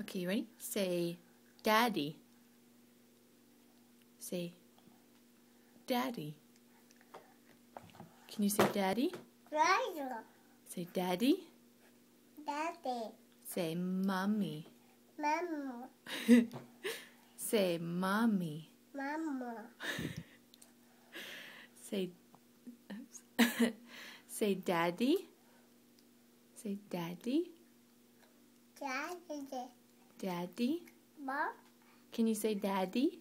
Okay, you ready? Say daddy. Say daddy. Can you say daddy? Daddy. Say daddy. Daddy. Say mommy. Mama. Say mommy. Mama. Say say daddy. Say daddy. Daddy. Daddy. Mom. Can you say daddy?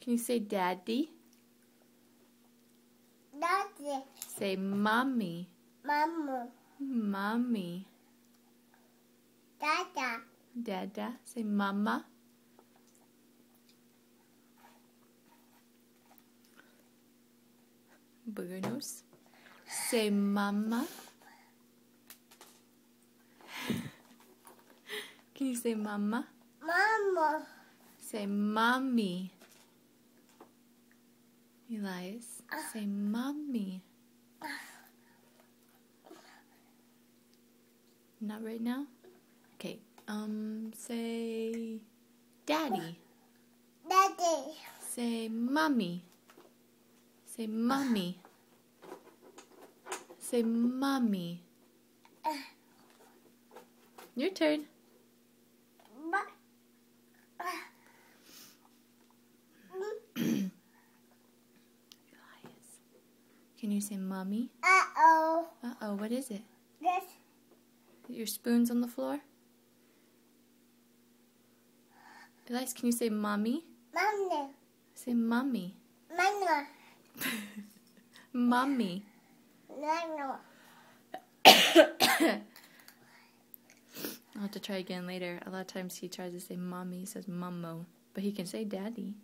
Can you say daddy? Daddy. Say mommy. Mama. Mommy. Dada. Dada. Say mama. Booger nose. Say mama. Can you say mama? Mama. Say mommy. Elias, say mommy. Not right now? Okay, say daddy. Daddy. Say mommy. Say mommy. Say mommy. Your turn. Elias, can you say mommy? Uh-oh. Uh-oh, what is it? This. Your spoon's on the floor? Elias, can you say mommy? Mama. Say mommy. Mama. Mommy. Mama. I'll have to try again later. A lot of times he tries to say mommy, he says mummo. But he can say daddy.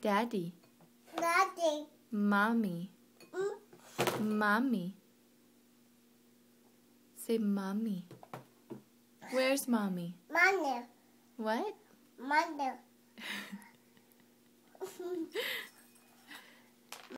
Daddy. Daddy. Mommy. Mommy. Say mommy. Where's mommy? Mama. What? Mother.